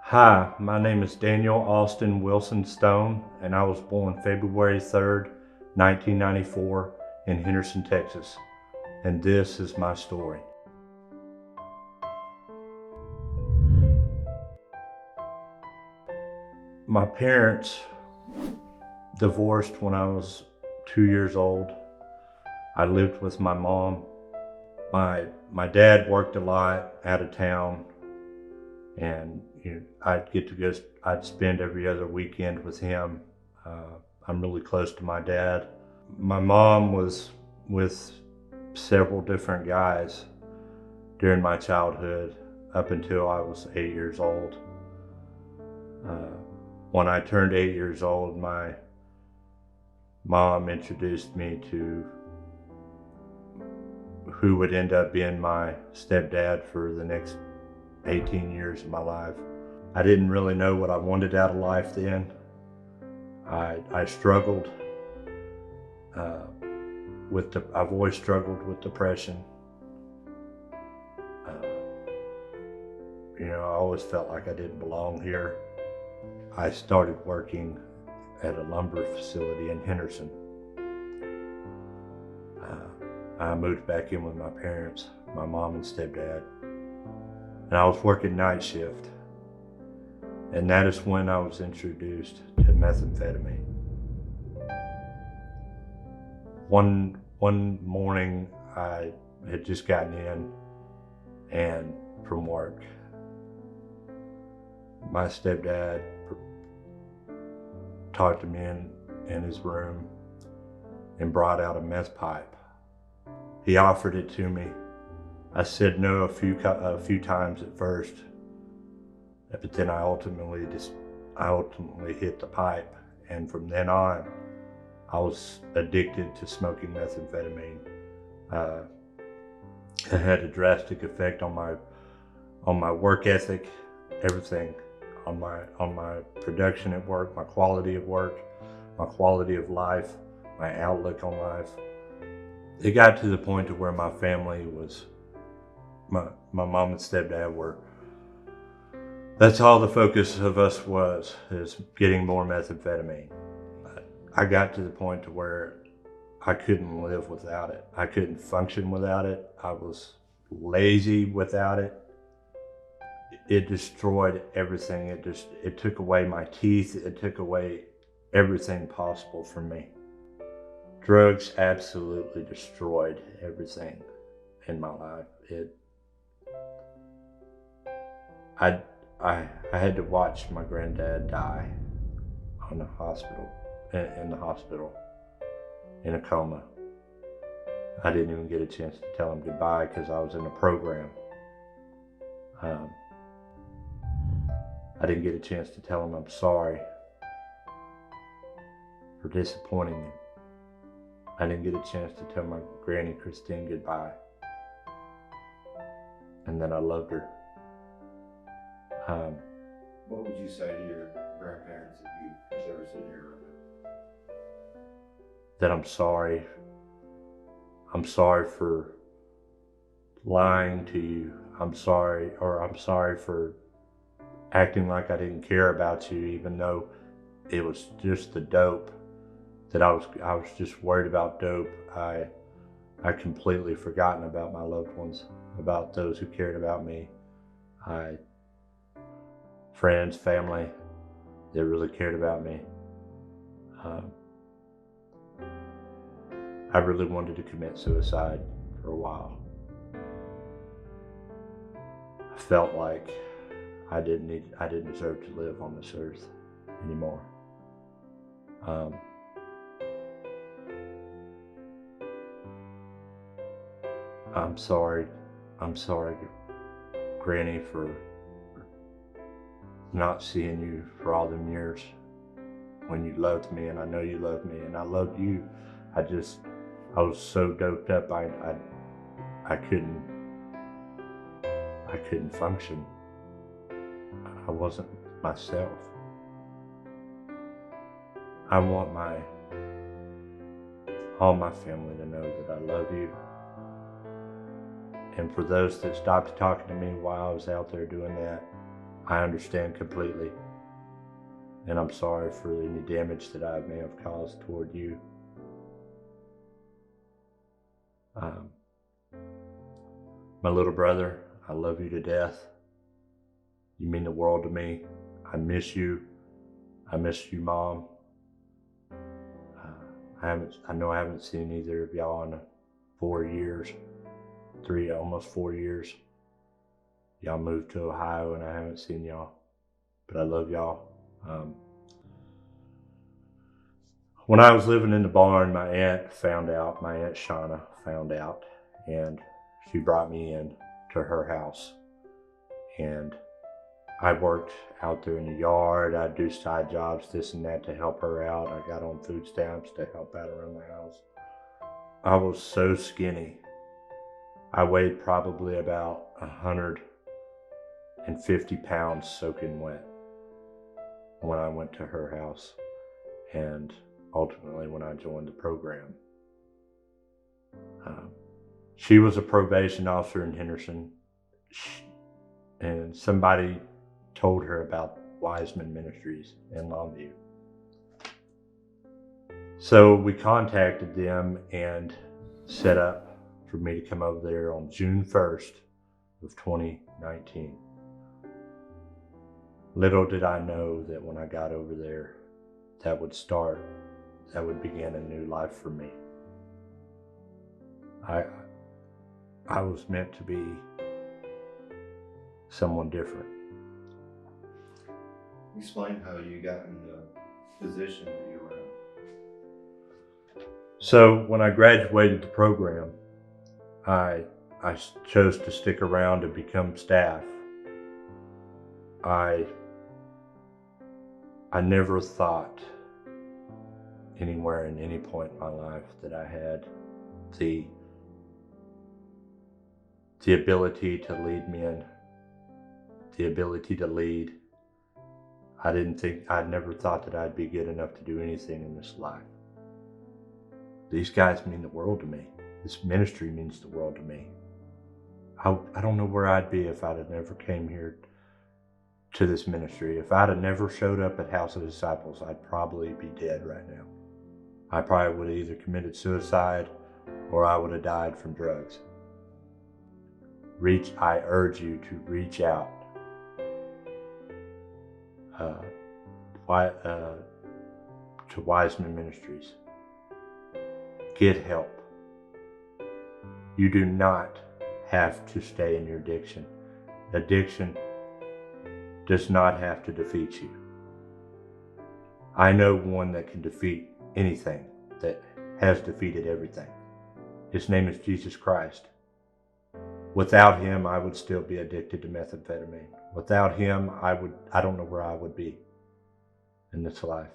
Hi, my name is Daniel Austin Wilson Stone, and I was born February 3rd, 1994 in Henderson, Texas. And this is my story. My parents divorced when I was 2 years old. I lived with my mom. My dad worked a lot out of town, and I'd spend every other weekend with him. I'm really close to my dad. My mom was with several different guys during my childhood up until I was 8 years old. When I turned 8 years old, my mom introduced me to who would end up being my stepdad for the next 18 years of my life. I didn't really know what I wanted out of life then. I struggled I've always struggled with depression. I always felt like I didn't belong here. I started working at a lumber facility in Henderson. I moved back in with my parents, my mom and stepdad, and I was working night shift. And that is when I was introduced to methamphetamine. One morning, I had just gotten in and from work. My stepdad talked to me in his room and brought out a meth pipe. He offered it to me. I said no a few times at first, but then I ultimately hit the pipe, and from then on, I was addicted to smoking methamphetamine. It had a drastic effect on my work ethic, everything, on my production at work, my quality of work, my quality of life, my outlook on life. It got to the point to where my family was, my mom and stepdad were, that's all the focus of us is getting more methamphetamine. I got to the point to where I couldn't live without it. I couldn't function without it. I was lazy without it. It destroyed everything. It took away my teeth. It took away everything possible for me. Drugs absolutely destroyed everything in my life. I had to watch my granddad die in the hospital in a coma. I didn't even get a chance to tell him goodbye because I was in a program. I didn't get a chance to tell him I'm sorry for disappointing him. I didn't get a chance to tell my Granny Christine goodbye, and that I loved her. What would you say to your grandparents if they were sitting here right now? That I'm sorry. I'm sorry for lying to you. I'm sorry for acting like I didn't care about you, even though it was just the dope. That I was just worried about dope. I completely forgotten about my loved ones, about those who cared about me. Friends, family, that really cared about me. I really wanted to commit suicide for a while. I felt like I didn't deserve to live on this earth anymore. I'm sorry, Granny, for not seeing you for all them years when you loved me, and I know you loved me, and I loved you. I was so doped up, I couldn't function. I wasn't myself. I want all my family to know that I love you. And for those that stopped talking to me while I was out there doing that, I understand completely. And I'm sorry for any damage that I may have caused toward you. My little brother, I love you to death. You mean the world to me. I miss you. I miss you, Mom. I know I haven't seen either of y'all in 4 years, almost 4 years. Y'all moved to Ohio and I haven't seen y'all, but I love y'all. When I was living in the barn, my Aunt Shauna found out, and she brought me in to her house. And I worked out there in the yard. I'd do side jobs, this and that, to help her out. I got on food stamps to help out around the house. I was so skinny. I weighed probably about 150 pounds soaking wet when I went to her house, and ultimately when I joined the program. She was a probation officer in Henderson, and somebody told her about Wiseman Ministries in Longview. So we contacted them and set up for me to come over there on June 1st of 2019. Little did I know that when I got over there, that would begin a new life for me. I was meant to be someone different. Explain how you got in the position that you were in. So when I graduated the program, I chose to stick around and become staff. I never thought anywhere in any point in my life that I had the ability to lead men, the ability to lead. I never thought that I'd be good enough to do anything in this life. These guys mean the world to me. This ministry means the world to me. I don't know where I'd be if I'd have never came here to this ministry. If I'd have never showed up at House of Disciples, I'd probably be dead right now. I probably would have either committed suicide or I would have died from drugs. I urge you to reach out. To Wiseman Ministries. Get help. You do not have to stay in your addiction. Addiction does not have to defeat you. I know one that can defeat anything, that has defeated everything. His name is Jesus Christ. Without him, I would still be addicted to methamphetamine. Without him, I don't know where I would be in this life.